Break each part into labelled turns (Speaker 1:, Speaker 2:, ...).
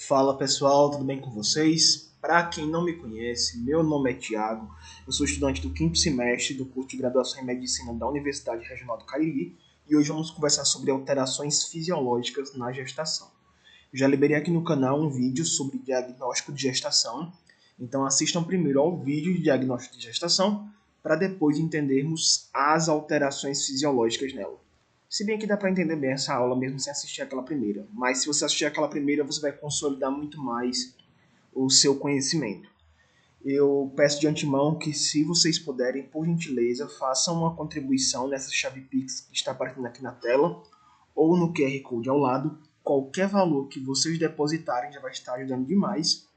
Speaker 1: Fala pessoal, tudo bem com vocês? Para quem não me conhece, meu nome é Thiago, eu sou estudante do 5º semestre do curso de graduação em Medicina da Universidade Regional do Cariri e hoje vamos conversar sobre alterações fisiológicas na gestação. Eu já liberei aqui no canal um vídeo sobre diagnóstico de gestação, então assistam primeiro ao vídeo de diagnóstico de gestação para depois entendermos as alterações fisiológicas nela. Se bem que dá para entender bem essa aula mesmo sem assistir aquela primeira. Mas se você assistir aquela primeira, você vai consolidar muito mais o seu conhecimento. Eu peço de antemão que, se vocês puderem, por gentileza, façam uma contribuição nessa chave Pix que está aparecendo aqui na tela ou no QR Code ao lado. Qualquer valor que vocês depositarem já vai estar ajudando demais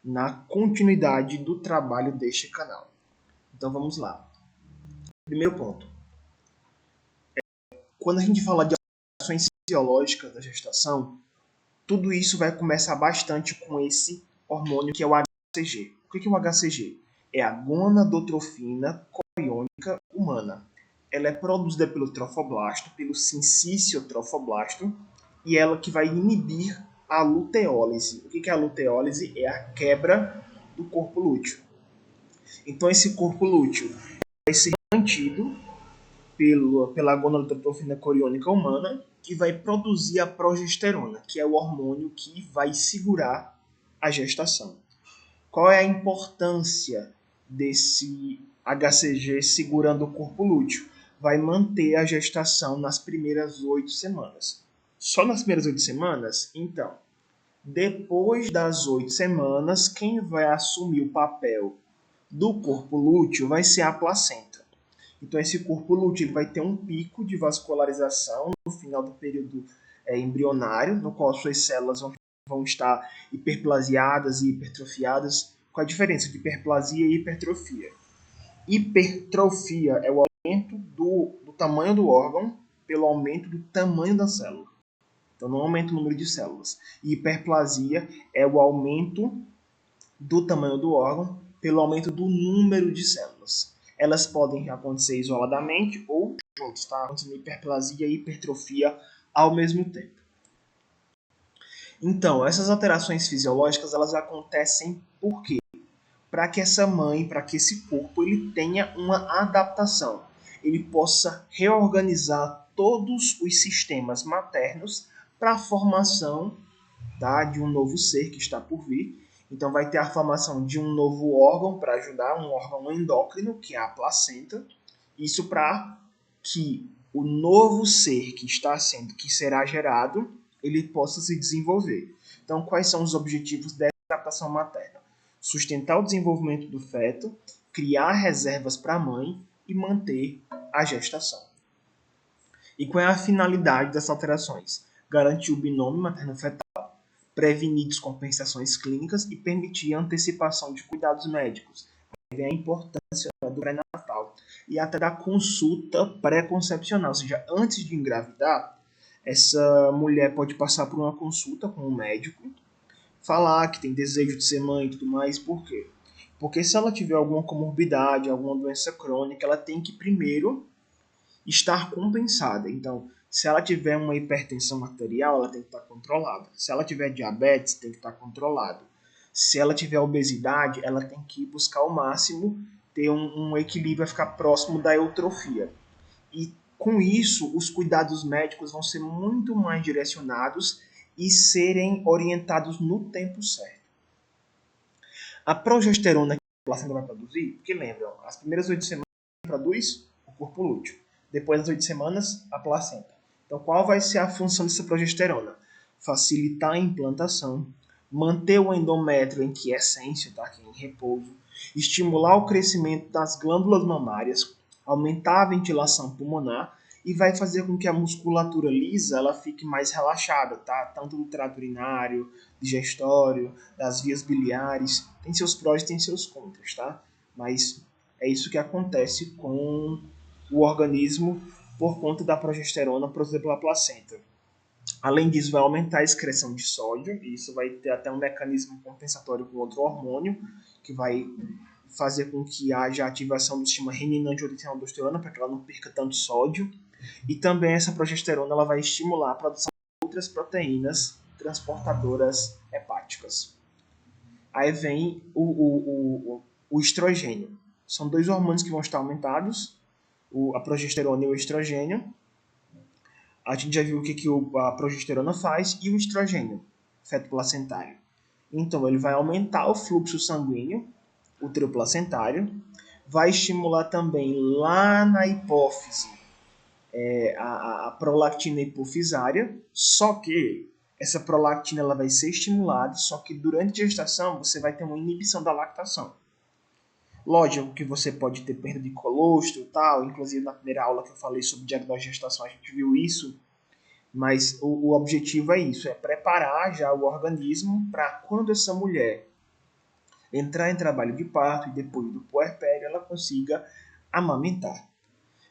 Speaker 1: na continuidade do trabalho deste canal. Então vamos lá. Primeiro ponto. Quando a gente fala de alterações fisiológicas da gestação, tudo isso vai começar bastante com esse hormônio que é o HCG. O que é o HCG? É a gonadotrofina coriônica humana. Ela é produzida pelo trofoblasto, pelo sincício trofoblasto, e ela que vai inibir a luteólise. O que é a luteólise? É a quebra do corpo lúteo. Então esse corpo lúteo vai ser mantido pela gonadotrofina coriônica humana, que vai produzir a progesterona, que é o hormônio que vai segurar a gestação. Qual é a importância desse HCG segurando o corpo lúteo? Vai manter a gestação nas primeiras 8 semanas. Só nas primeiras 8 semanas? Então, depois das 8 semanas, quem vai assumir o papel do corpo lúteo vai ser a placenta. Então, esse corpo lúteo ele vai ter um pico de vascularização no final do período embrionário, no qual suas células vão estar hiperplasiadas e hipertrofiadas. Qual a diferença de hiperplasia e hipertrofia? Hipertrofia é o aumento do tamanho do órgão pelo aumento do tamanho da célula. Então, não aumenta o número de células. E hiperplasia é o aumento do tamanho do órgão pelo aumento do número de células. Elas podem acontecer isoladamente ou juntos, tá? Acontecendo hiperplasia e hipertrofia ao mesmo tempo. Então, essas alterações fisiológicas, elas acontecem por quê? Para que essa mãe, para que esse corpo, ele tenha uma adaptação. Ele possa reorganizar todos os sistemas maternos para a formação, tá, de um novo ser que está por vir. Então vai ter a formação de um novo órgão para ajudar, um órgão endócrino, que é a placenta. Isso para que o novo ser que será gerado, ele possa se desenvolver. Então, quais são os objetivos dessa adaptação materna? Sustentar o desenvolvimento do feto, criar reservas para a mãe e manter a gestação. E qual é a finalidade dessas alterações? Garantir o binômio materno-fetal, prevenir descompensações clínicas e permitir a antecipação de cuidados médicos. Aí vem a importância do pré-natal e até da consulta pré-concepcional, ou seja, antes de engravidar, essa mulher pode passar por uma consulta com um médico, falar que tem desejo de ser mãe e tudo mais. Por quê? Porque se ela tiver alguma comorbidade, alguma doença crônica, ela tem que primeiro estar compensada. Então, se ela tiver uma hipertensão arterial, ela tem que estar controlada. Se ela tiver diabetes, tem que estar controlado. Se ela tiver obesidade, ela tem que buscar ao máximo ter um equilíbrio, vai ficar próximo da eutrofia. E com isso, os cuidados médicos vão ser muito mais direcionados e serem orientados no tempo certo. A progesterona que a placenta vai produzir, porque lembram, as primeiras 8 semanas produz o corpo lúteo. Depois das 8 semanas, a placenta. Então, qual vai ser a função dessa progesterona? Facilitar a implantação, manter o endométrio em quiescência, tá? Aqui em repouso, estimular o crescimento das glândulas mamárias, aumentar a ventilação pulmonar e vai fazer com que a musculatura lisa ela fique mais relaxada, tá? Tanto do trato urinário, digestório, das vias biliares. Tem seus prós e tem seus contras, tá? Mas é isso que acontece com o organismo por conta da progesterona produzida pela placenta. Além disso, vai aumentar a excreção de sódio, e isso vai ter até um mecanismo compensatório com outro hormônio, que vai fazer com que haja ativação do sistema renina-angiotensina-aldosterona, para que ela não perca tanto sódio. E também essa progesterona ela vai estimular a produção de outras proteínas transportadoras hepáticas. práticas. Aí vem o estrogênio. São dois hormônios que vão estar aumentados, a progesterona e o estrogênio. A gente já viu o que a progesterona faz e o estrogênio, feto placentário. Então, ele vai aumentar o fluxo sanguíneo uteroplacentário, vai estimular também lá na hipófise a prolactina hipofisária, só que essa prolactina ela vai ser estimulada, só que durante a gestação você vai ter uma inibição da lactação. Lógico que você pode ter perda de colostro e tal, inclusive na primeira aula que eu falei sobre diagnóstico de gestação a gente viu isso, mas o objetivo é isso, é preparar já o organismo para quando essa mulher entrar em trabalho de parto e depois do puerpério ela consiga amamentar.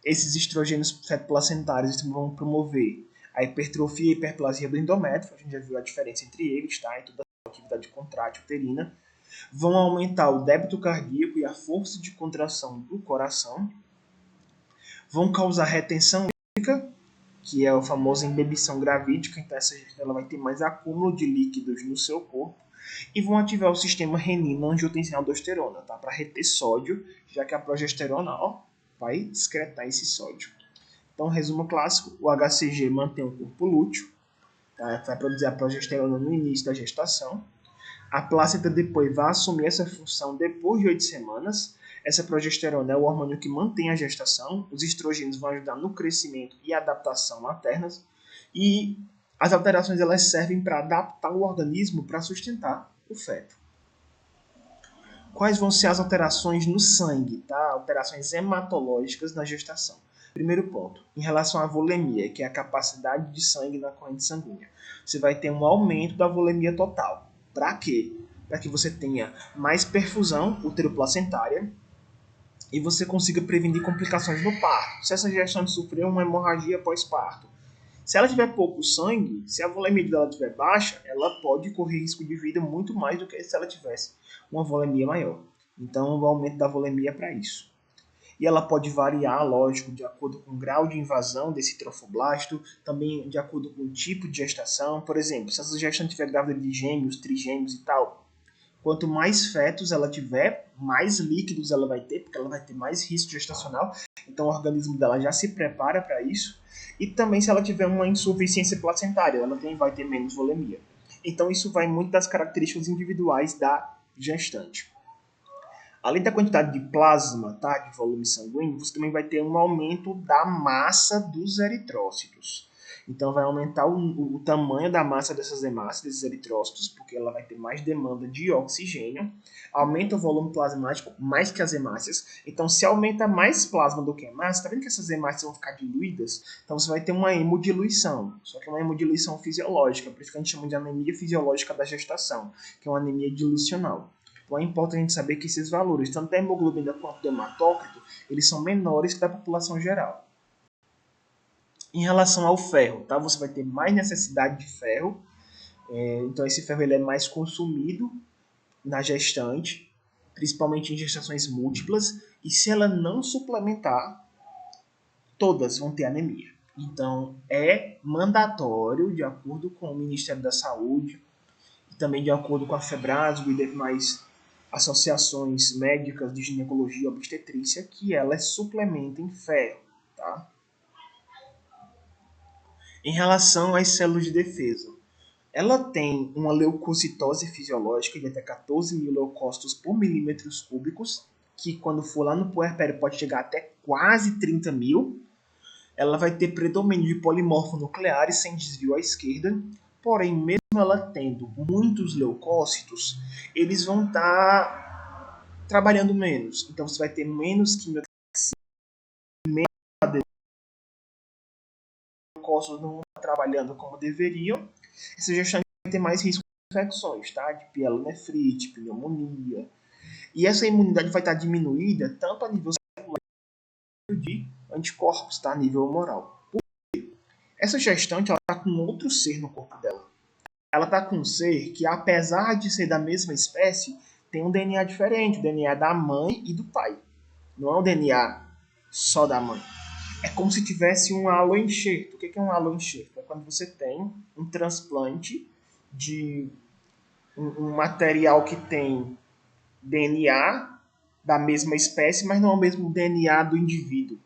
Speaker 1: Esses estrogênios fetoplacentários vão promover a hipertrofia e hiperplasia do endométrio, a gente já viu a diferença entre eles, tá? E toda a atividade contrátil uterina. Vão aumentar o débito cardíaco e a força de contração do coração. Vão causar retenção hídrica, que é o famoso embebição gravídica, então ela vai ter mais acúmulo de líquidos no seu corpo. E vão ativar o sistema renina-angiotensina-aldosterona, tá? Para reter sódio, já que a progesterona vai excretar esse sódio. Então, resumo clássico, o HCG mantém o corpo lúteo, tá? Vai produzir a progesterona no início da gestação. A plácenta depois vai assumir essa função depois de 8 semanas. Essa progesterona é o hormônio que mantém a gestação. Os estrogênios vão ajudar no crescimento e adaptação maternas. E as alterações elas servem para adaptar o organismo para sustentar o feto. Quais vão ser as alterações no sangue, tá? Alterações hematológicas na gestação. Primeiro ponto, em relação à volemia, que é a capacidade de sangue na corrente sanguínea. Você vai ter um aumento da volemia total. Para quê? Para que você tenha mais perfusão uteroplacentária e você consiga prevenir complicações no parto. Se essa gestante sofrer uma hemorragia pós-parto, se ela tiver pouco sangue, se a volemia dela estiver baixa, ela pode correr risco de vida muito mais do que se ela tivesse uma volemia maior. Então, o aumento da volemia é para isso. E ela pode variar, lógico, de acordo com o grau de invasão desse trofoblasto, também de acordo com o tipo de gestação. Por exemplo, se essa gestante estiver grávida de gêmeos, trigêmeos e tal, quanto mais fetos ela tiver, mais líquidos ela vai ter, porque ela vai ter mais risco gestacional. Então o organismo dela já se prepara para isso. E também se ela tiver uma insuficiência placentária, ela também vai ter menos volemia. Então isso vai muito das características individuais da gestante. Além da quantidade de plasma, tá, de volume sanguíneo, você também vai ter um aumento da massa dos eritrócitos. Então vai aumentar o tamanho da massa dessas hemácias, desses eritrócitos, porque ela vai ter mais demanda de oxigênio. Aumenta o volume plasmático mais que as hemácias. Então se aumenta mais plasma do que hemácia, tá vendo que essas hemácias vão ficar diluídas? Então você vai ter uma hemodiluição, só que é uma hemodiluição fisiológica, por isso que a gente chama de anemia fisiológica da gestação, que é uma anemia dilucional. Então é importante a gente saber que esses valores, tanto da hemoglobina quanto do hematócrito, eles são menores que da população geral. Em relação ao ferro, tá? Você vai ter mais necessidade de ferro, então esse ferro ele é mais consumido na gestante, principalmente em gestações múltiplas, e se ela não suplementar, todas vão ter anemia. Então é mandatório, de acordo com o Ministério da Saúde, e também de acordo com a Febrasgo e demais associações médicas de ginecologia e obstetrícia, que elas suplementem ferro, tá? Em relação às células de defesa, ela tem uma leucocitose fisiológica de até 14 mil leucócitos por milímetros cúbicos, que quando for lá no puerpério pode chegar até quase 30 mil. Ela vai ter predomínio de polimorfo nucleares sem desvio à esquerda, porém, mesmo ela tendo muitos leucócitos, eles vão estar trabalhando menos. Então você vai ter menos quimiotaxia, menos leucócitos não trabalhando como deveriam. Essa gestante vai ter mais risco de infecções, tá? De pielonefrite, pneumonia. E essa imunidade vai estar diminuída tanto a nível celular quanto de anticorpos, tá? A nível humoral. Essa gestante ela está com outro ser no corpo dela. Ela está com um ser que, apesar de ser da mesma espécie, tem um DNA diferente, o DNA da mãe e do pai. Não é um DNA só da mãe. É como se tivesse um haloenxerto. O que é um haloenxerto? É quando você tem um transplante de um material que tem DNA da mesma espécie, mas não é o mesmo DNA do indivíduo.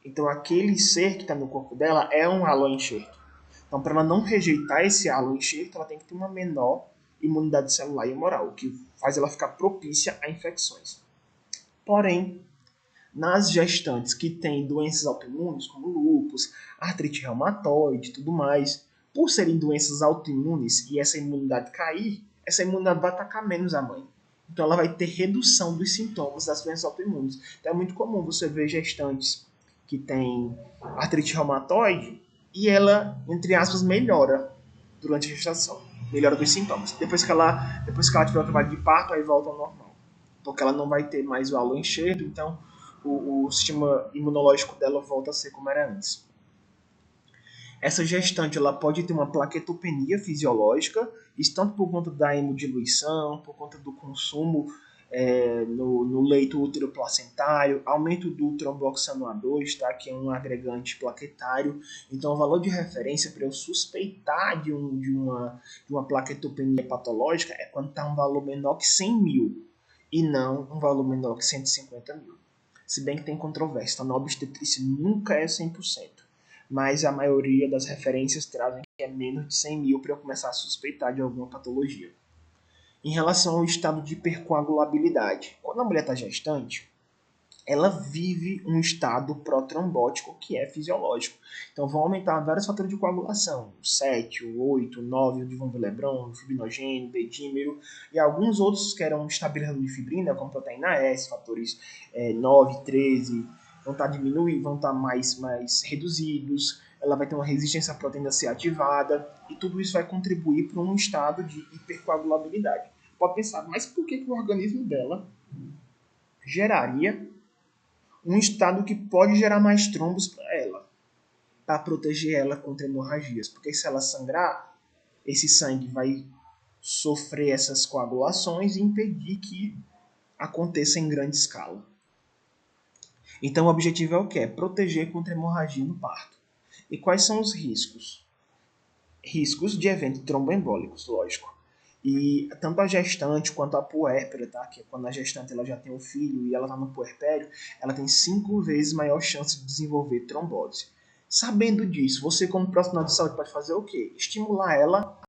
Speaker 1: Então, aquele ser que está no corpo dela é um haloenxerto. Então, para ela não rejeitar esse haloenxerto, ela tem que ter uma menor imunidade celular e humoral, o que faz ela ficar propícia a infecções. Porém, nas gestantes que têm doenças autoimunes, como lúpus, artrite reumatoide e tudo mais, por serem doenças autoimunes e essa imunidade cair, essa imunidade vai atacar menos a mãe. Então ela vai ter redução dos sintomas das doenças autoimunes. Então é muito comum você ver gestantes que têm artrite reumatoide e ela, entre aspas, melhora durante a gestação. Melhora dos sintomas. Depois que ela tiver o trabalho de parto, aí volta ao normal. Porque ela não vai ter mais o halo enxerto, então o sistema imunológico dela volta a ser como era antes. Essa gestante ela pode ter uma plaquetopenia fisiológica, isso tanto por conta da hemodiluição, por conta do consumo no leito útero-placentário, aumento do tromboxano A2, tá, que é um agregante plaquetário. Então, o valor de referência para eu suspeitar de uma plaquetopenia patológica é quando está um valor menor que 100 mil e não um valor menor que 150 mil. Se bem que tem controvérsia, tá? Na obstetrícia nunca é 100%, mas a maioria das referências trazem que é menos de 100 mil para eu começar a suspeitar de alguma patologia. Em relação ao estado de hipercoagulabilidade, quando a mulher está gestante, ela vive um estado protrombótico que é fisiológico. Então vão aumentar vários fatores de coagulação, o 7, o 8, o 9, o de von Willebrand, o fibrinogênio, o bedímero, e alguns outros que eram estabilizadores de fibrina, como proteína S, fatores 9, 13, vão estar diminuídos, vão estar mais reduzidos, ela vai ter uma resistência à proteína C ativada, e tudo isso vai contribuir para um estado de hipercoagulabilidade. Pode pensar, mas por que o organismo dela geraria um estado que pode gerar mais trombos para ela, para proteger ela contra hemorragias? Porque se ela sangrar, esse sangue vai sofrer essas coagulações e impedir que aconteça em grande escala. Então o objetivo é o quê? Proteger contra hemorragia no parto. E quais são os riscos? Riscos de eventos tromboembólicos, lógico. E tanto a gestante quanto a puérpera, tá? Que é quando a gestante ela já tem um filho e ela está no puerpério, ela tem 5 vezes maior chance de desenvolver trombose. Sabendo disso, você como profissional de saúde pode fazer o quê? Estimular ela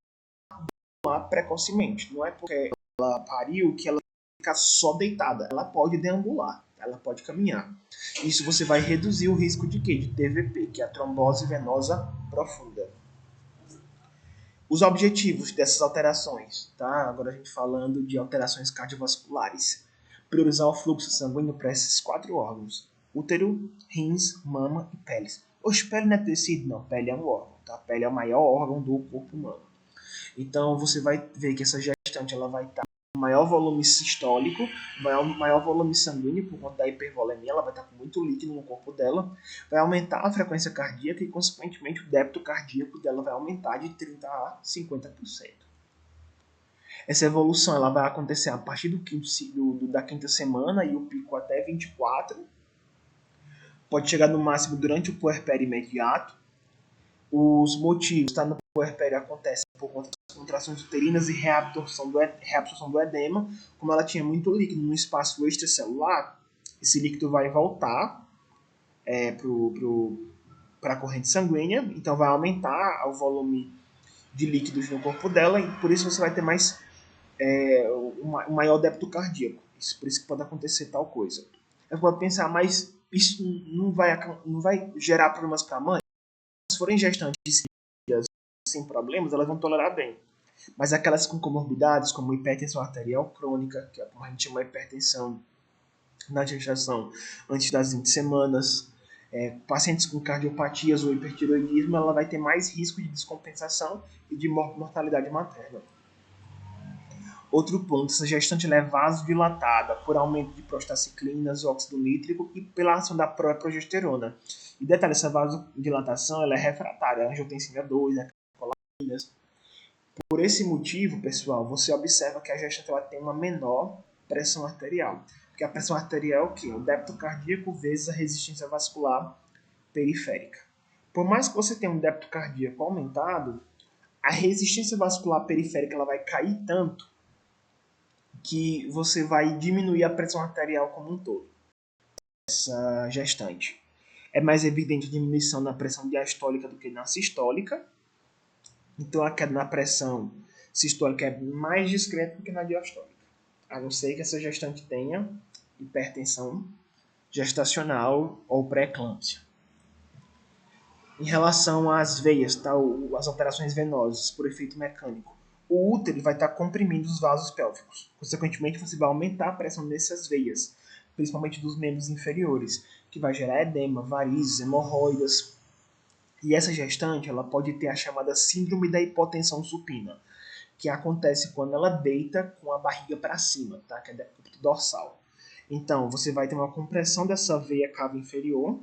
Speaker 1: a precocemente. Não é porque ela pariu que ela fica só deitada. Ela pode deambular, ela pode caminhar. Isso você vai reduzir o risco de quê? De TVP, que é a trombose venosa profunda. Os objetivos dessas alterações, tá? Agora a gente falando de alterações cardiovasculares. Priorizar o fluxo sanguíneo para esses 4 órgãos: útero, rins, mama e pele. Oxe, pele não é tecido? Não, pele é um órgão, tá? A pele é o maior órgão do corpo humano. Então você vai ver que essa gestante ela vai estar com maior volume sistólico, maior volume sanguíneo por conta da hipervolemia, ela vai estar com muito líquido no corpo dela, vai aumentar a frequência cardíaca e, consequentemente, o débito cardíaco dela vai aumentar de 30% a 50%. Essa evolução ela vai acontecer a partir da quinta semana e o pico até 24. Pode chegar no máximo durante o puerpério imediato. Os motivos, tá, no puerpério acontecem por conta das contrações uterinas e reabsorção do edema. Como ela tinha muito líquido no espaço extracelular, esse líquido vai voltar para a corrente sanguínea, então vai aumentar o volume de líquidos no corpo dela e por isso você vai ter um maior débito cardíaco. Por isso que pode acontecer tal coisa. Eu vou pensar, mas isso não vai gerar problemas para a mãe? Se forem gestantes sem problemas, elas vão tolerar bem. Mas aquelas com comorbidades, como hipertensão arterial crônica, que é como a gente chama de hipertensão na gestação antes das 20 semanas, pacientes com cardiopatia ou hipertiroidismo, ela vai ter mais risco de descompensação e de mortalidade materna. Outro ponto, essa gestante é vasodilatada por aumento de prostaciclinas, óxido nítrico e pela ação da própria progesterona. E detalhe, essa vasodilatação ela é refratária a angiotensina 2, a colaminas. Por esse motivo, pessoal, você observa que a gestante ela tem uma menor pressão arterial. Porque a pressão arterial é o quê? O débito cardíaco vezes a resistência vascular periférica. Por mais que você tenha um débito cardíaco aumentado, a resistência vascular periférica ela vai cair tanto que você vai diminuir a pressão arterial como um todo, essa gestante. É mais evidente a diminuição na pressão diastólica do que na sistólica. Então a queda na pressão sistólica é mais discreta do que na diastólica. A não ser que essa gestante tenha hipertensão gestacional ou pré-eclâmpsia. Em relação às veias, tá? As alterações venosas por efeito mecânico, o útero vai estar comprimindo os vasos pélvicos. Consequentemente, você vai aumentar a pressão nessas veias, principalmente dos membros inferiores, que vai gerar edema, varizes, hemorroidas. E essa gestante ela pode ter a chamada síndrome da hipotensão supina, que acontece quando ela deita com a barriga para cima, tá? Que é decúbito dorsal. Então, você vai ter uma compressão dessa veia cava inferior,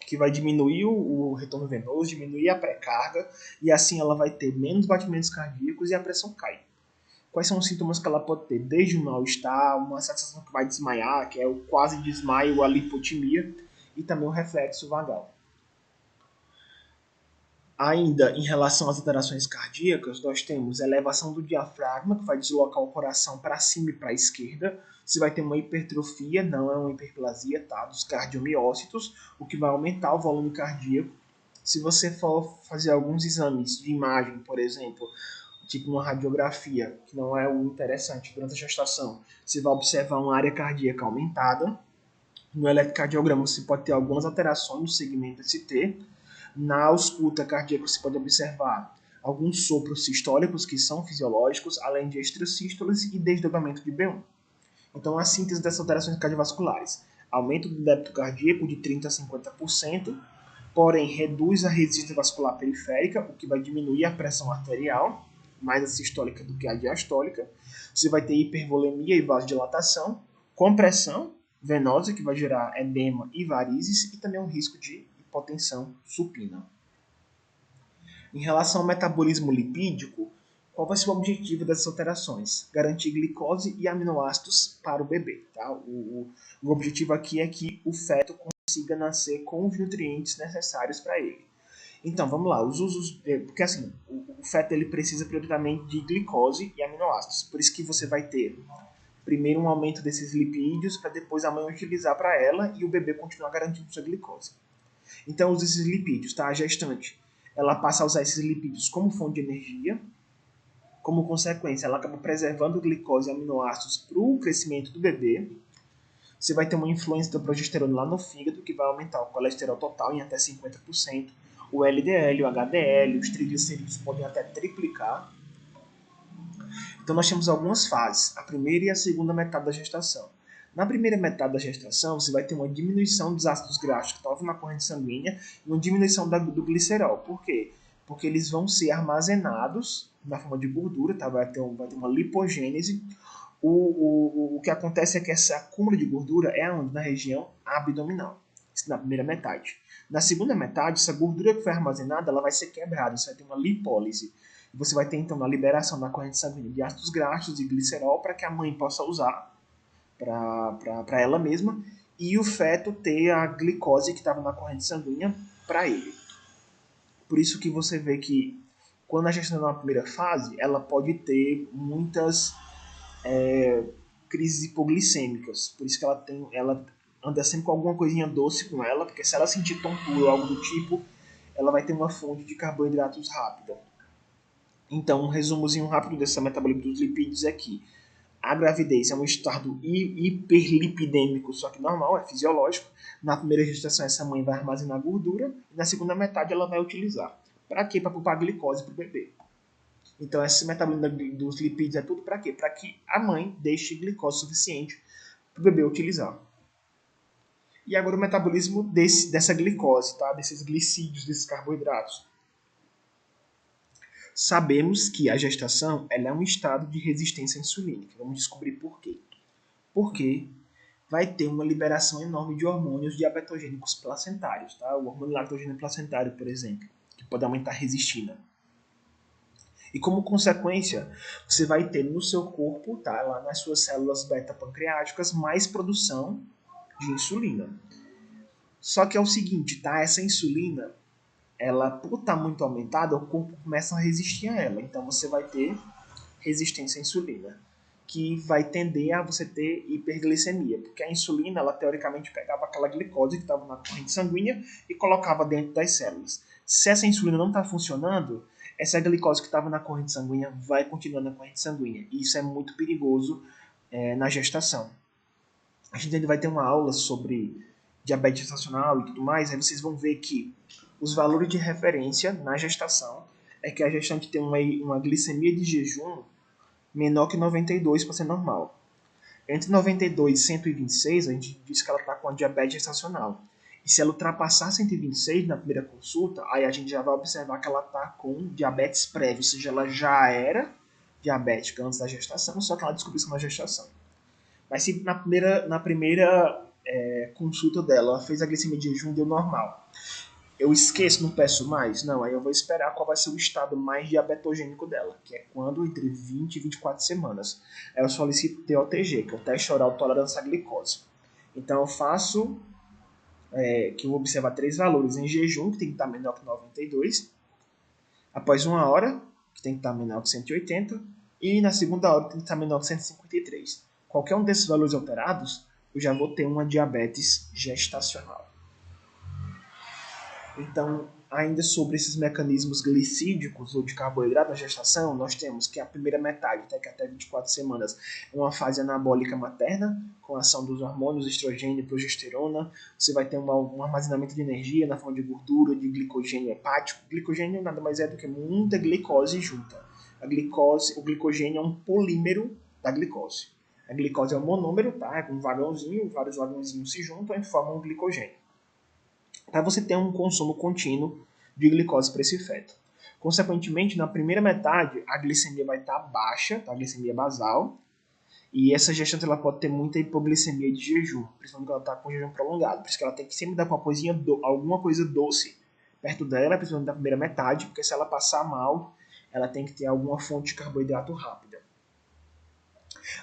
Speaker 1: que vai diminuir o retorno venoso, diminuir a pré-carga, e assim ela vai ter menos batimentos cardíacos e a pressão cai. Quais são os sintomas que ela pode ter? Desde o mal-estar, uma sensação que vai desmaiar, que é o quase desmaio, a lipotimia, e também o reflexo vagal. Ainda em relação às alterações cardíacas, nós temos elevação do diafragma, que vai deslocar o coração para cima e para a esquerda. Você vai ter uma hipertrofia, não é uma hiperplasia, tá? Dos cardiomiócitos, o que vai aumentar o volume cardíaco. Se você for fazer alguns exames de imagem, por exemplo, tipo uma radiografia, que não é o interessante durante a gestação, você vai observar uma área cardíaca aumentada. No eletrocardiograma você pode ter algumas alterações no segmento ST. Na ausculta cardíaca você pode observar alguns sopros sistólicos que são fisiológicos, além de extrasístolas e desdobramento de B1. Então, a síntese dessas alterações cardiovasculares: aumento do débito cardíaco de 30% a 50%, porém reduz a resistência vascular periférica, o que vai diminuir a pressão arterial, mais a sistólica do que a diastólica. Você vai ter hipervolemia e vasodilatação, compressão venosa, que vai gerar edema e varizes, e também um risco de hipotensão supina. Em relação ao metabolismo lipídico, qual vai ser o objetivo dessas alterações? Garantir glicose e aminoácidos para o bebê. Tá? O objetivo aqui é que o feto consiga nascer com os nutrientes necessários para ele. Então, vamos lá, os usos, porque assim, o feto ele precisa prioritariamente de glicose e aminoácidos, por isso que você vai ter primeiro um aumento desses lipídios para depois a mãe utilizar para ela e o bebê continuar garantindo sua glicose. Então, usa esses lipídios, tá? A gestante, ela passa a usar esses lipídios como fonte de energia. Como consequência, ela acaba preservando glicose e aminoácidos para o crescimento do bebê. Você vai ter uma influência da progesterona lá no fígado, que vai aumentar o colesterol total em até 50%. O LDL, o HDL, os triglicerídeos podem até triplicar. Então, nós temos algumas fases, a primeira e a segunda metade da gestação. Na primeira metade da gestação, você vai ter uma diminuição dos ácidos graxos que estavam na corrente sanguínea e uma diminuição do glicerol. Por quê? Porque eles vão ser armazenados na forma de gordura, tá? Vai ter uma lipogênese. O que acontece é que esse acúmulo de gordura é onde? Na região abdominal. Isso na primeira metade. Na segunda metade, essa gordura que foi armazenada ela vai ser quebrada, você vai ter uma lipólise. E você vai ter então a liberação da corrente sanguínea de ácidos graxos e glicerol para que a mãe possa usar para ela mesma e o feto ter a glicose que estava na corrente sanguínea para ele. Por isso que você vê que quando a gestação na primeira fase, ela pode ter muitas crises hipoglicêmicas. Por isso que ela anda sempre com alguma coisinha doce com ela, porque se ela sentir tontura ou algo do tipo, ela vai ter uma fonte de carboidratos rápida. Então, um resumozinho rápido dessa metabolismo dos lipídios é que a gravidez é um estado hiperlipidêmico, só que normal, é fisiológico. Na primeira gestação, essa mãe vai armazenar gordura, e na segunda metade ela vai utilizar. Para quê? Para poupar glicose para o bebê. Então, esse metabolismo dos lipídios é tudo para quê? Para que a mãe deixe glicose suficiente para o bebê utilizar. E agora o metabolismo dessa glicose, tá? Desses glicídios, desses carboidratos. Sabemos que a gestação ela é um estado de resistência insulínica. Vamos descobrir por quê. Porque vai ter uma liberação enorme de hormônios diabetogênicos placentários, tá? O hormônio lactogênico placentário, por exemplo, que pode aumentar a resistina. E como consequência, você vai ter no seu corpo, tá, lá nas suas células beta-pancreáticas, mais produção de insulina. Só que é o seguinte, tá? Essa insulina, ela, por estar muito aumentada, o corpo começa a resistir a ela. Então você vai ter resistência à insulina, que vai tender a você ter hiperglicemia, porque a insulina, ela teoricamente pegava aquela glicose que estava na corrente sanguínea e colocava dentro das células. Se essa insulina não está funcionando, essa glicose que estava na corrente sanguínea vai continuar na corrente sanguínea, e isso é muito perigoso na gestação. A gente ainda vai ter uma aula sobre diabetes gestacional e tudo mais, aí vocês vão ver que os valores de referência na gestação é que a gestante tem uma glicemia de jejum menor que 92 para ser normal. Entre 92 e 126, a gente diz que ela está com a diabetes gestacional. E se ela ultrapassar 126 na primeira consulta, aí a gente já vai observar que ela está com diabetes prévio, ou seja, ela já era diabética antes da gestação, só que ela descobriu isso na gestação. Mas se na primeira consulta dela, ela fez a glicemia de jejum, deu normal. Eu esqueço, não peço mais? Não, aí eu vou esperar qual vai ser o estado mais diabetogênico dela, que é quando entre 20 e 24 semanas. Aí eu solicito TOTG, que é o teste oral tolerância à glicose. Então eu faço, que eu vou observar 3 valores em jejum, que tem que estar menor que 92, após 1 hora, que tem que estar menor que 180, e na segunda hora tem que estar menor que 153. Qualquer um desses valores alterados, eu já vou ter uma diabetes gestacional. Então, ainda sobre esses mecanismos glicídicos ou de carboidrato na gestação, nós temos que a primeira metade, que até 24 semanas, é uma fase anabólica materna, com a ação dos hormônios estrogênio e progesterona. Você vai ter um armazenamento de energia na forma de gordura, de glicogênio hepático. Glicogênio nada mais é do que muita glicose junta. O glicogênio é um polímero da glicose. A glicose é um monômero, tá? É um vagãozinho, vários vagãozinhos se juntam e formam um glicogênio, para você ter um consumo contínuo de glicose para esse feto. Consequentemente, na primeira metade, a glicemia vai estar baixa, tá? A glicemia basal, e essa gestante ela pode ter muita hipoglicemia de jejum, principalmente quando ela está com jejum prolongado. Por isso que ela tem que sempre dar com alguma coisa doce perto dela, principalmente na primeira metade, porque se ela passar mal, ela tem que ter alguma fonte de carboidrato rápida.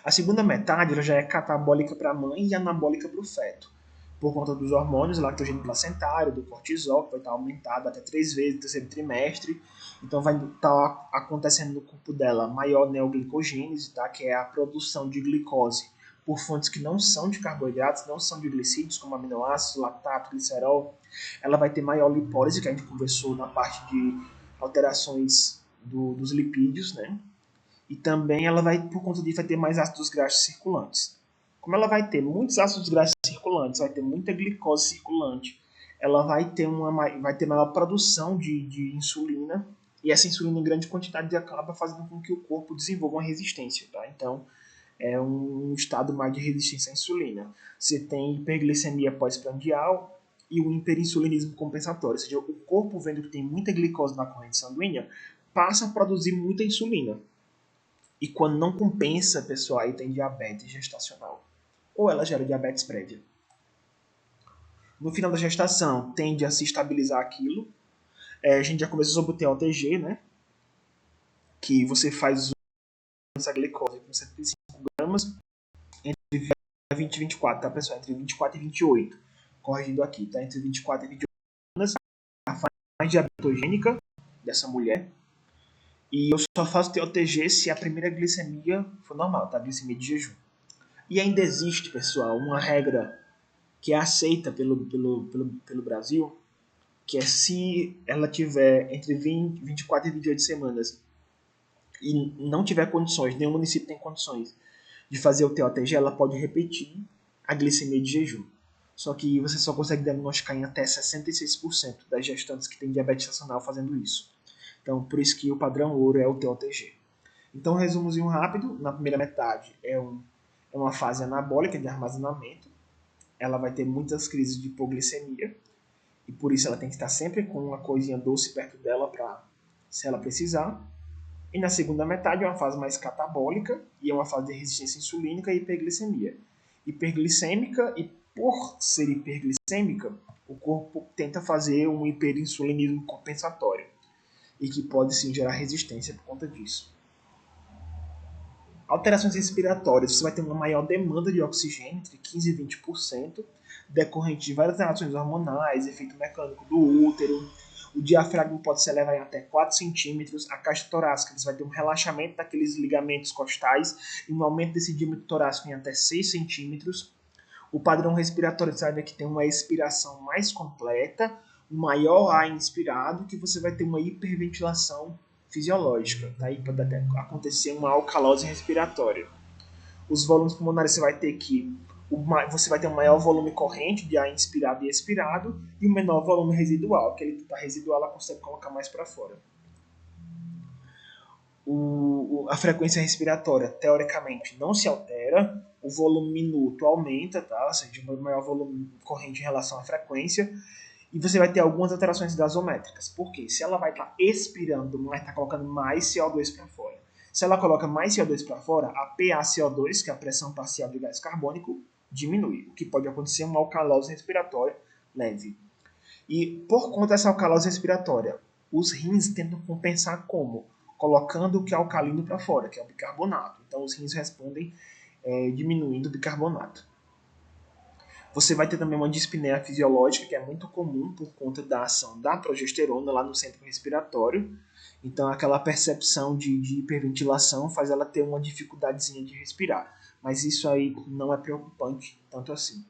Speaker 1: A segunda metade ela já é catabólica para a mãe e anabólica para o feto, por conta dos hormônios, lactogênio placentário, do cortisol, que vai estar aumentado até 3 vezes no terceiro trimestre. Então vai estar acontecendo no corpo dela maior neoglicogênese, tá? Que é a produção de glicose por fontes que não são de carboidratos, não são de glicídios, como aminoácidos, lactato, glicerol. Ela vai ter maior lipólise, que a gente conversou na parte de alterações dos lipídios, né? E também ela vai, por conta disso, vai ter mais ácidos graxos circulantes. Como ela vai ter muitos ácidos graxos circulantes, vai ter muita glicose circulante, ela vai ter maior produção de insulina, e essa insulina em grande quantidade acaba fazendo com que o corpo desenvolva uma resistência, tá? Então, é um estado mais de resistência à insulina. Você tem hiperglicemia pós-prandial e o hiperinsulinismo compensatório, ou seja, o corpo, vendo que tem muita glicose na corrente sanguínea, passa a produzir muita insulina. E quando não compensa, pessoal, aí tem diabetes gestacional. Ou ela gera diabetes prévia. No final da gestação, tende a se estabilizar aquilo. A gente já começou sobre o TOTG, né? Que você faz essa glicose com 75 gramas entre 20 e 24, tá, pessoal? Entre 24 e 28. Corrigindo aqui, tá? Entre 24 e 28 anos, a fase mais diabetogênica dessa mulher. E eu só faço TOTG se a primeira glicemia for normal, tá? Glicemia de jejum. E ainda existe, pessoal, uma regra que é aceita pelo Brasil, que é se ela tiver entre 24 e 28 semanas e não tiver condições, nenhum município tem condições de fazer o TOTG, ela pode repetir a glicemia de jejum. Só que você só consegue diagnosticar em até 66% das gestantes que têm diabetes gestacional fazendo isso. Então, por isso que o padrão ouro é o TOTG. Então, um resumozinho rápido, na primeira metade é uma fase anabólica de armazenamento, ela vai ter muitas crises de hipoglicemia, e por isso ela tem que estar sempre com uma coisinha doce perto dela para se ela precisar. E na segunda metade é uma fase mais catabólica e é uma fase de resistência insulínica e hiperglicemia. Hiperglicêmica, e por ser hiperglicêmica, o corpo tenta fazer um hiperinsulinismo compensatório e que pode sim gerar resistência por conta disso. Alterações respiratórias, você vai ter uma maior demanda de oxigênio, entre 15% e 20%, decorrente de várias reações hormonais, efeito mecânico do útero. O diafragma pode se elevar em até 4 centímetros. A caixa torácica você vai ter um relaxamento daqueles ligamentos costais e um aumento desse diâmetro torácico em até 6 centímetros. O padrão respiratório você vai ver que tem uma expiração mais completa, um maior ar inspirado, que você vai ter uma hiperventilação fisiológica. Tá? E pode até acontecer uma alcalose respiratória. Os volumes pulmonares você vai ter um maior volume corrente de ar inspirado e expirado e um menor volume residual. Aquele que está residual ela consegue colocar mais para fora. A frequência respiratória, teoricamente, não se altera. O volume minuto aumenta, tá? Ou seja, um maior volume corrente em relação à frequência. E você vai ter algumas alterações gasométricas. Por quê? Se ela vai estar expirando, mas está colocando mais CO2 para fora. Se ela coloca mais CO2 para fora, a PaCO2, que é a pressão parcial de gás carbônico, diminui, o que pode acontecer uma alcalose respiratória leve. E por conta dessa alcalose respiratória, os rins tentam compensar como? Colocando o que é alcalino para fora, que é o bicarbonato. Então os rins respondem diminuindo o bicarbonato. Você vai ter também uma dispneia fisiológica, que é muito comum por conta da ação da progesterona lá no centro respiratório. Então, aquela percepção de hiperventilação faz ela ter uma dificuldadezinha de respirar. Mas isso aí não é preocupante tanto assim.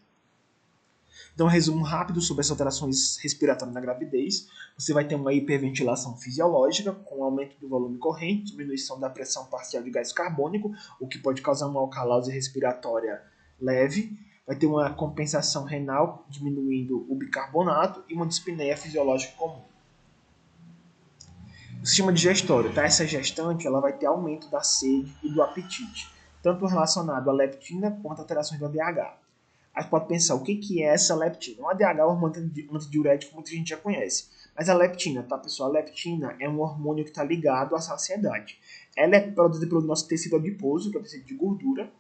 Speaker 1: Então, um resumo rápido sobre as alterações respiratórias na gravidez. Você vai ter uma hiperventilação fisiológica, com aumento do volume corrente, diminuição da pressão parcial de gás carbônico, o que pode causar uma alcalose respiratória leve. Vai ter uma compensação renal, diminuindo o bicarbonato, e uma dispneia fisiológica comum. O sistema digestório, tá? Essa gestante ela vai ter aumento da sede e do apetite, tanto relacionado à leptina quanto a alterações do ADH. Aí você pode pensar, o que é essa leptina? O ADH é um hormônio antidiurético que muita gente já conhece. Mas a leptina, tá, pessoal? A leptina é um hormônio que está ligado à saciedade. Ela é produzida pelo nosso tecido adiposo, que é o tecido de gordura,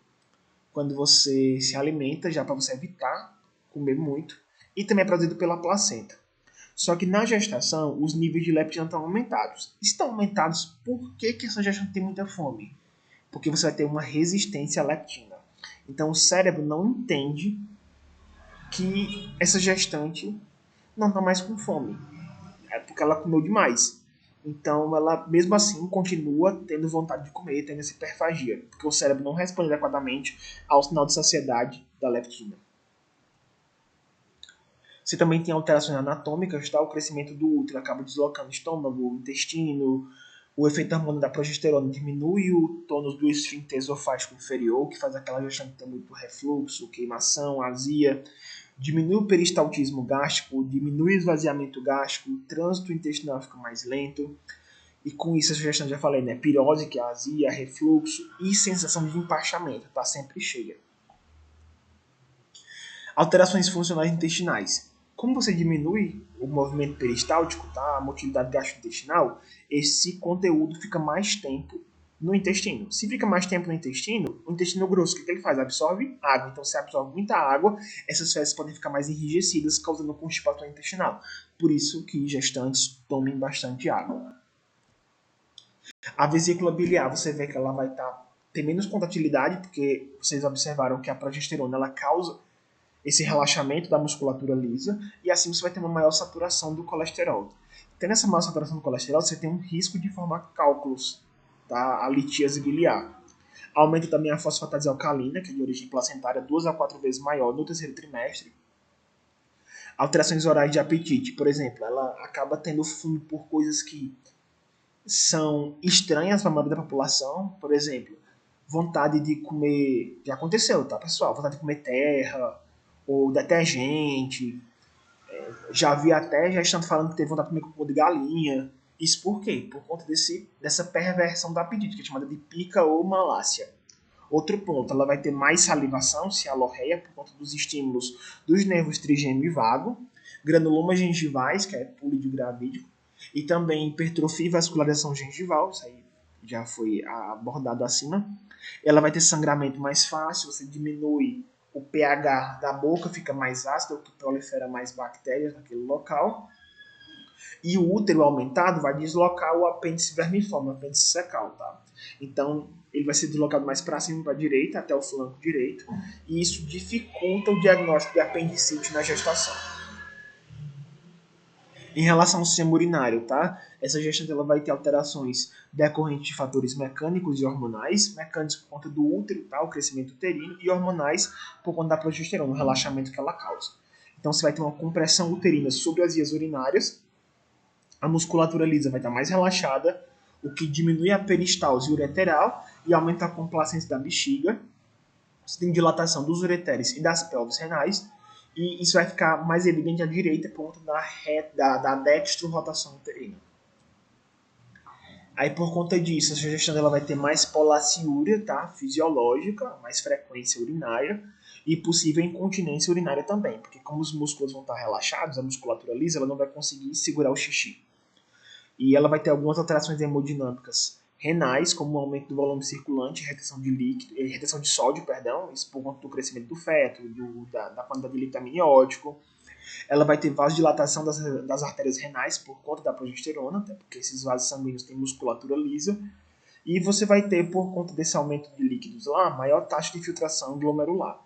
Speaker 1: quando você se alimenta, já para você evitar comer muito. E também é produzido pela placenta. Só que na gestação, os níveis de leptina estão aumentados. Estão aumentados por que essa gestante tem muita fome? Porque você vai ter uma resistência à leptina. Então o cérebro não entende que essa gestante não está mais com fome. É porque ela comeu demais. Então ela, mesmo assim, continua tendo vontade de comer, tendo essa hiperfagia. Porque o cérebro não responde adequadamente ao sinal de saciedade da leptina. Você também tem alterações anatômicas, tá? O crescimento do útero acaba deslocando o estômago, o intestino. O efeito hormônio da progesterona diminui o tônus do esfíncter esofágico inferior, que faz aquela gestante ter muito refluxo, queimação, azia. Diminui o peristaltismo gástrico, diminui o esvaziamento gástrico, o trânsito intestinal fica mais lento. E com isso, essa gestante, já falei, né? Pirose, que é azia, refluxo e sensação de empachamento, tá sempre cheia. Alterações funcionais intestinais. Como você diminui o movimento peristáltico, tá? A motilidade gastrointestinal, esse conteúdo fica mais tempo no intestino. Se fica mais tempo no intestino, o intestino grosso, o que ele faz? Absorve água. Então, se absorve muita água, essas fezes podem ficar mais enrijecidas, causando constipação intestinal. Por isso que gestantes tomem bastante água. A vesícula biliar, você vê que ela vai ter menos contratilidade, porque vocês observaram que a progesterona ela causa esse relaxamento da musculatura lisa, e assim você vai ter uma maior saturação do colesterol. Tendo essa maior saturação do colesterol, você tem um risco de formar cálculos, tá? A litíase biliar. Aumenta também a fosfatase alcalina, que é de origem placentária, 2 a 4 vezes maior no terceiro trimestre. Alterações orais de apetite, por exemplo, ela acaba tendo fome por coisas que são estranhas para a maioria da população, por exemplo, vontade de comer, já aconteceu, tá, pessoal? Vontade de comer terra, ou detergente. Já vi até, já estão falando que teve vontade de comer cocô de galinha. Isso por quê? Por conta dessa perversão do apetite, que é chamada de pica ou malácia. Outro ponto, ela vai ter mais salivação, cialorreia, por conta dos estímulos dos nervos trigêmeo e vago, granulomas gengivais, que é púlido gravídico, e também hipertrofia e vascularização gengival, isso aí já foi abordado acima. Ela vai ter sangramento mais fácil, você diminui o pH da boca, fica mais ácido, o que prolifera mais bactérias naquele local. E o útero aumentado vai deslocar o apêndice vermiforme, o apêndice secal, tá? Então, ele vai ser deslocado mais para cima, para a direita, até o flanco direito, e isso dificulta o diagnóstico de apendicite na gestação. Em relação ao sistema urinário, tá? Essa gestante ela vai ter alterações decorrentes de fatores mecânicos e hormonais, mecânicos por conta do útero, tá? O crescimento uterino, e hormonais por conta da progesterona, o relaxamento que ela causa. Então você vai ter uma compressão uterina sobre as vias urinárias, a musculatura lisa vai estar mais relaxada, o que diminui a peristalse ureteral e aumenta a complacência da bexiga. Você tem dilatação dos ureteres e das pelvis renais, e isso vai ficar mais evidente à direita por conta da dextrorotação uterina. Aí, por conta disso, a gestante ela vai ter mais polaciúria, tá? Fisiológica, mais frequência urinária e possível incontinência urinária também, porque como os músculos vão estar relaxados, a musculatura lisa, ela não vai conseguir segurar o xixi. E ela vai ter algumas alterações hemodinâmicas renais, como o aumento do volume circulante, retenção de líquido, retenção de sódio, perdão, isso por conta do crescimento do feto, da quantidade de líquido amniótico. Ela vai ter vasodilatação das artérias renais por conta da progesterona, até porque esses vasos sanguíneos têm musculatura lisa. E você vai ter, por conta desse aumento de líquidos lá, maior taxa de filtração glomerular.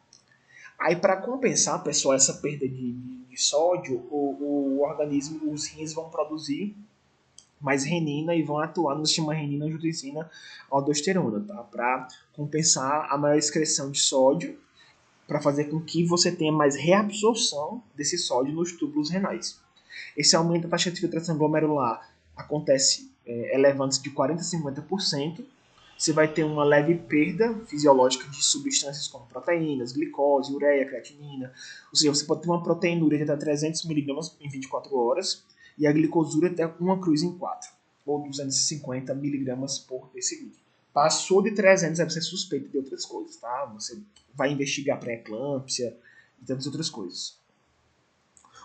Speaker 1: Aí, para compensar, pessoal, essa perda de sódio, o organismo, os rins vão produzir mais renina e vão atuar no sistema renina, angiotensina, aldosterona, tá? Para compensar a maior excreção de sódio, para fazer com que você tenha mais reabsorção desse sódio nos túbulos renais. Esse aumento da taxa de filtração glomerular acontece elevando-se de 40% a 50%. Você vai ter uma leve perda fisiológica de substâncias como proteínas, glicose, ureia, creatinina. Ou seja, você pode ter uma proteinúria de até 300 mg em 24 horas e a glicosúria até uma cruz em 4, ou 250 mg por decilitro. Passou de 300, aí você é suspeito de outras coisas, tá? Você vai investigar pré-eclâmpsia e tantas outras coisas.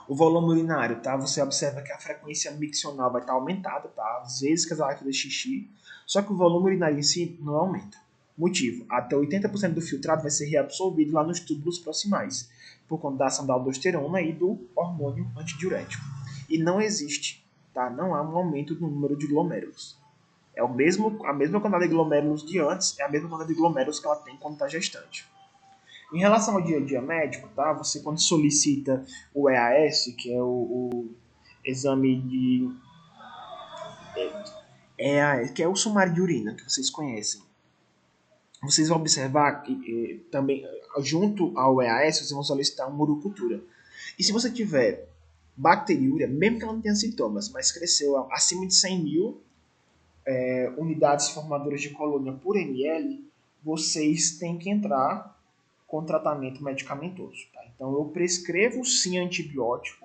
Speaker 1: O volume urinário, tá? Você observa que a frequência miccional vai estar aumentada, tá? Às vezes que ela vai fazer xixi, só que o volume urinário em si não aumenta. Motivo: até 80% do filtrado vai ser reabsorvido lá nos túbulos proximais, por conta da ação da aldosterona e do hormônio antidiurético. E não existe, tá? Não há um aumento no número de glomérulos. É a mesma quantidade de glomérulos de antes, é a mesma quantidade de glomérulos que ela tem quando está gestante. Em relação ao dia a dia médico, tá? Você quando solicita o EAS, que é o exame de EAS, que é o sumário de urina que vocês conhecem. Vocês vão observar que também junto ao EAS vocês vão solicitar uma urocultura. E se você tiver bacteriúria, mesmo que ela não tenha sintomas, mas cresceu acima de 100 mil unidades formadoras de colônia por ml, vocês têm que entrar com tratamento medicamentoso. Tá? Então eu prescrevo sim antibiótico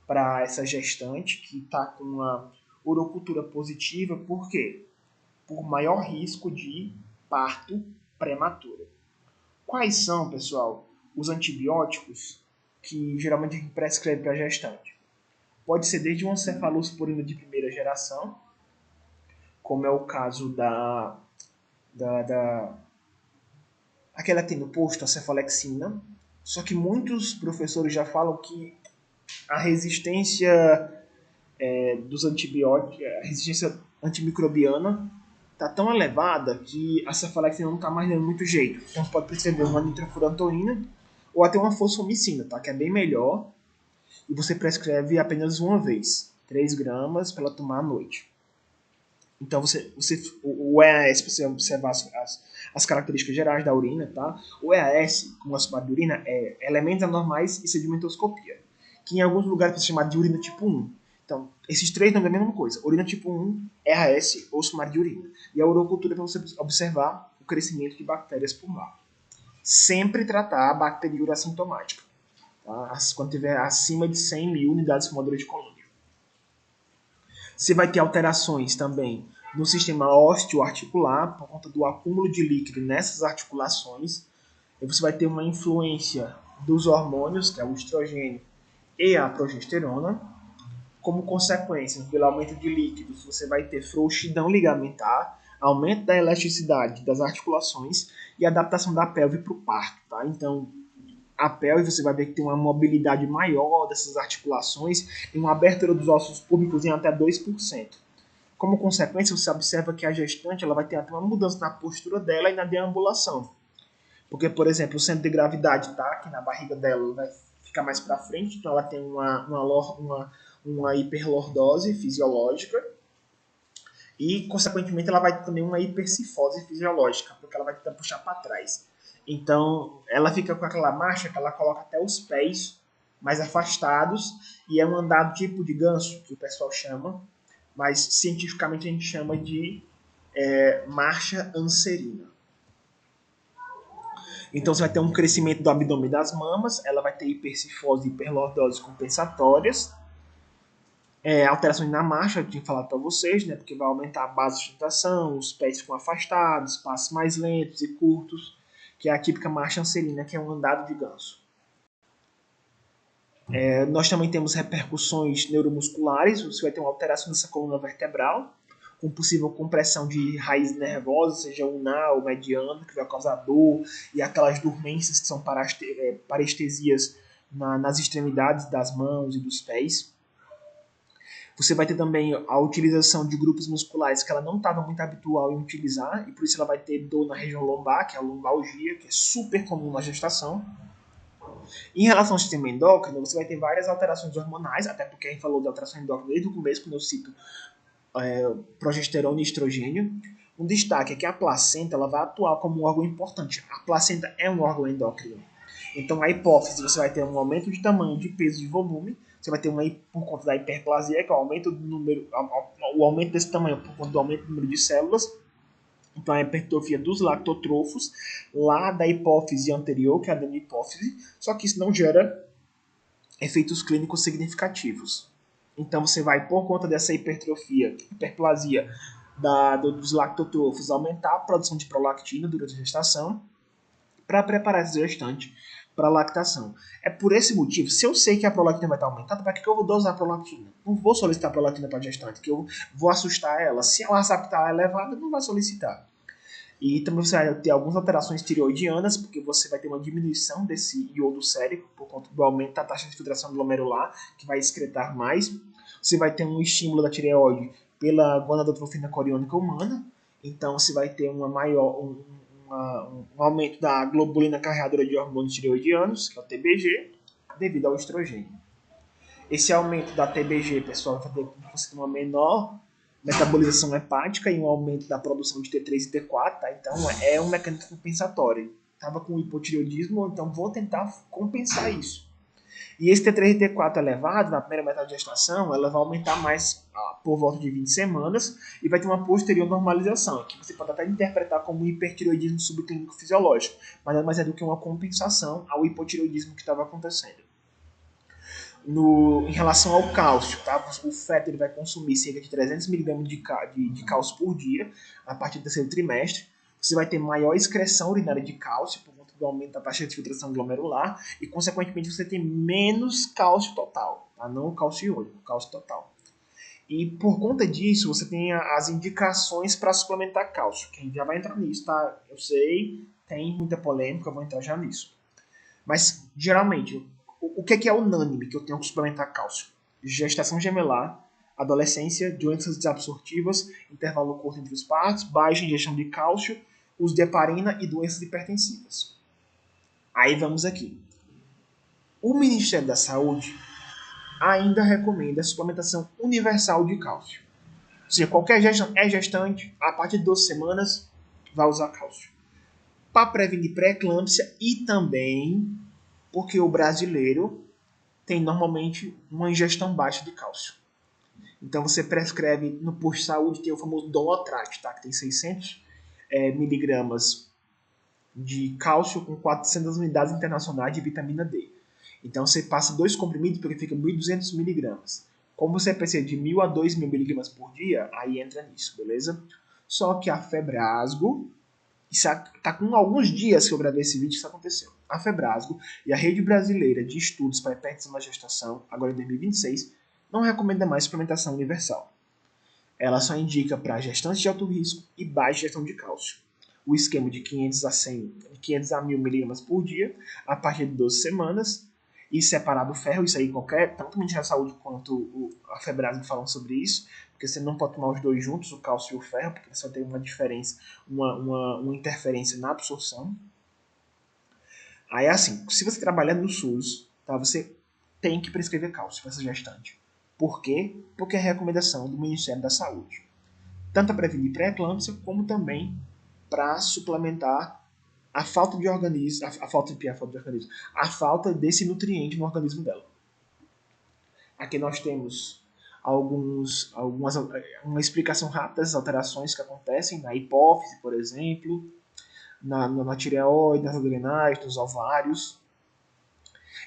Speaker 1: para essa gestante que está com uma urocultura positiva, por quê? Por maior risco de parto prematuro. Quais são, pessoal, os antibióticos que geralmente a gente prescreve para a gestante? Pode ser desde uma cefalosporina de primeira geração, como é o caso aquela que tem no posto, a cefalexina. Só que muitos professores já falam que a resistência dos antibióticos, a resistência antimicrobiana está tão elevada que a cefalexina não está mais dando muito jeito. Então pode prescrever uma nitrofurantoína ou até uma fosfomicina, tá? Que é bem melhor. E você prescreve apenas uma vez, 3 gramas para ela tomar à noite. Então o EAS, para você observar as características gerais da urina, tá? O EAS, como a sumário de urina, é elementos anormais e sedimentoscopia, que em alguns lugares pode ser chamado de urina tipo 1. Então, esses três nomes é a mesma coisa. Urina tipo 1, EAS ou sumário de urina. E a urocultura é para você observar o crescimento de bactérias por lá. Sempre tratar a bacteriúria assintomática, tá? Quando tiver acima de 100 mil unidades formadoras de colônia. Você vai ter alterações também no sistema osteoarticular, por conta do acúmulo de líquido nessas articulações. E você vai ter uma influência dos hormônios, que é o estrogênio e a progesterona. Como consequência, pelo aumento de líquidos, você vai ter frouxidão ligamentar, aumento da elasticidade das articulações e adaptação da pelve para o parto. Tá? Então, a pelve você vai ver que tem uma mobilidade maior dessas articulações e uma abertura dos ossos púbicos em até 2%. Como consequência, você observa que a gestante ela vai ter até uma mudança na postura dela e na deambulação. Porque, por exemplo, o centro de gravidade está aqui na barriga dela, vai ficar mais para frente, então ela tem uma hiperlordose fisiológica e, consequentemente, ela vai ter também uma hipercifose fisiológica, porque ela vai tentar puxar para trás. Então, ela fica com aquela marcha que ela coloca até os pés mais afastados e é um andado tipo de ganso, que o pessoal chama, mas cientificamente a gente chama de marcha anserina. Então você vai ter um crescimento do abdômen das mamas, ela vai ter hipercifose e hiperlordose compensatórias, alterações na marcha, eu tinha falado para vocês, né, porque vai aumentar a base de sustentação, os pés ficam afastados, passos mais lentos e curtos, que é a típica marcha anserina, que é um andado de ganso. Nós também temos repercussões neuromusculares, você vai ter uma alteração dessa coluna vertebral, com possível compressão de raiz nervosa, seja ulnar ou mediana, que vai causar dor, e aquelas dormências que são parestesias nas extremidades das mãos e dos pés. Você vai ter também a utilização de grupos musculares que ela não estava muito habitual em utilizar, e por isso ela vai ter dor na região lombar, que é a lombalgia, que é super comum na gestação. Em relação ao sistema endócrino, você vai ter várias alterações hormonais, até porque a gente falou de alteração endócrina desde o começo, quando eu cito progesterona e estrogênio. Um destaque é que a placenta ela vai atuar como um órgão importante. A placenta é um órgão endócrino. Então, a hipófise, você vai ter um aumento de tamanho, de peso e de volume. Você vai ter por conta da hiperplasia, que é o aumento do número, o aumento desse tamanho por conta do aumento do número de células. Então, a hipertrofia dos lactotrofos, lá da hipófise anterior, que é a adenopófise, só que isso não gera efeitos clínicos significativos. Então, você vai, por conta dessa hipertrofia, hiperplasia dos lactotrofos, aumentar a produção de prolactina durante a gestação, para preparar esse gestante para a lactação. É por esse motivo, se eu sei que a prolactina vai estar aumentada, para que eu vou dosar a prolactina? Não vou solicitar a prolactina para a gestante, que eu vou assustar ela. Se ela sabe que está elevada, não vai solicitar. E também você vai ter algumas alterações tireoidianas, porque você vai ter uma diminuição desse iodo sérico por conta do aumento da taxa de filtração glomerular, que vai excretar mais. Você vai ter um estímulo da tireoide pela gonadotrofina coriônica humana, então você vai ter um aumento da globulina carreadora de hormônios tireoidianos, que é o TBG, devido ao estrogênio. Esse aumento da TBG, pessoal, vai fazer com que você tenha uma menor metabolização hepática e um aumento da produção de T3 e T4, tá? Então é um mecanismo compensatório. Estava com hipotireoidismo, então vou tentar compensar isso. E esse T3 e T4 elevado, na primeira metade da gestação, ela vai aumentar mais por volta de 20 semanas e vai ter uma posterior normalização, que você pode até interpretar como hipertireoidismo subclínico fisiológico, mas nada mais é do que uma compensação ao hipotireoidismo que estava acontecendo. Em relação ao cálcio, tá? O feto ele vai consumir cerca de 300 mg de cálcio por dia a partir do terceiro trimestre. Você vai ter maior excreção urinária de cálcio por conta do aumento da taxa de filtração glomerular e, consequentemente, você tem menos cálcio total, tá? Não o cálcio iônico, o cálcio total. E por conta disso, você tem as indicações para suplementar cálcio. Quem já vai entrar nisso, tá? Eu sei, tem muita polêmica, eu vou entrar já nisso. Mas, geralmente, o que é unânime que eu tenho que suplementar cálcio? Gestação gemelar, adolescência, doenças desabsortivas, intervalo curto entre os partos, baixa ingestão de cálcio, uso de heparina e doenças hipertensivas. Aí vamos aqui. O Ministério da Saúde ainda recomenda a suplementação universal de cálcio. Ou seja, qualquer gestante, a partir de 12 semanas, vai usar cálcio. Para prevenir pré-eclâmpsia e também porque o brasileiro tem normalmente uma ingestão baixa de cálcio. Então você prescreve no posto de saúde, tem o famoso Dolotrate, tá? Que tem 600 miligramas de cálcio com 400 unidades internacionais de vitamina D. Então você passa 2 comprimidos porque fica 1.200 miligramas. Como você precisa de 1.000 a 2.000 miligramas por dia, aí entra nisso, beleza? Só que a Febrasgo, isso está com alguns dias que eu gravei esse vídeo, isso aconteceu. A Febrasgo e a Rede Brasileira de Estudos para Hipertensão na Gestação, agora em 2026, não recomenda mais suplementação universal. Ela só indica para gestantes de alto risco e baixa ingestão de cálcio. O esquema de 500 a 1.000 miligramas por dia, a partir de 12 semanas, e separar do ferro, isso aí tanto o Ministério da Saúde quanto a Febrasgo falam sobre isso, porque você não pode tomar os dois juntos, o cálcio e o ferro, porque você vai ter uma diferença, uma interferência na absorção. Aí assim, se você trabalhar no SUS, tá, você tem que prescrever cálcio para essa gestante. Por quê? Porque é recomendação do Ministério da Saúde. Tanto para prevenir pré-eclâmpsia, como também para suplementar a falta de organismo, a falta desse nutriente no organismo dela. Aqui nós temos uma explicação rápida das alterações que acontecem na hipófise, por exemplo, na tireoide, nas adrenais, nos ovários.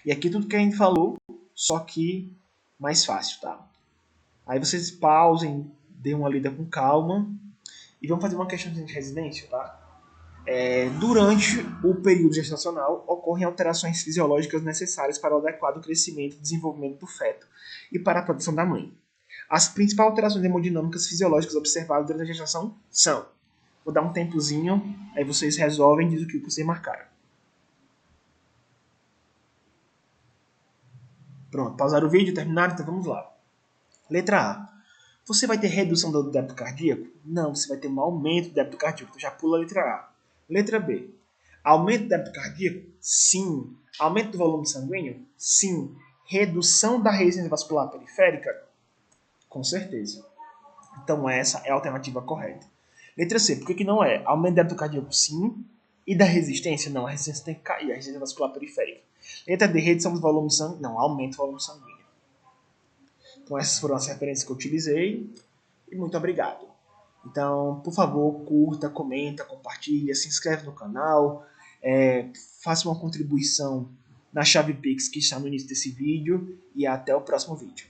Speaker 1: E aqui tudo que a gente falou, só que mais fácil, tá? Aí vocês pausem, dêem uma lida com calma e vamos fazer uma questão de residência, tá? Durante o período gestacional, ocorrem alterações fisiológicas necessárias para o adequado crescimento e desenvolvimento do feto e para a produção da mãe. As principais alterações hemodinâmicas fisiológicas observadas durante a gestação são... Vou dar um tempozinho, aí vocês resolvem e dizem o que vocês marcaram. Pronto, pausaram o vídeo, terminaram? Então vamos lá. Letra A. Você vai ter redução do débito cardíaco? Não, você vai ter um aumento do débito cardíaco. Então já pula a letra A. Letra B. Aumento do débito cardíaco? Sim. Aumento do volume sanguíneo? Sim. Redução da resistência vascular periférica? Com certeza. Então essa é a alternativa correta. Letra C. Por que não é? Aumento do débito cardíaco? Sim. E da resistência? Não, a resistência tem que cair. A resistência vascular periférica. Letra D. Redução do volume sanguíneo? Não, aumento do volume sanguíneo. Então essas foram as referências que eu utilizei. E muito obrigado. Então, por favor, curta, comenta, compartilha, se inscreve no canal, faça uma contribuição na chave Pix que está no início desse vídeo e até o próximo vídeo.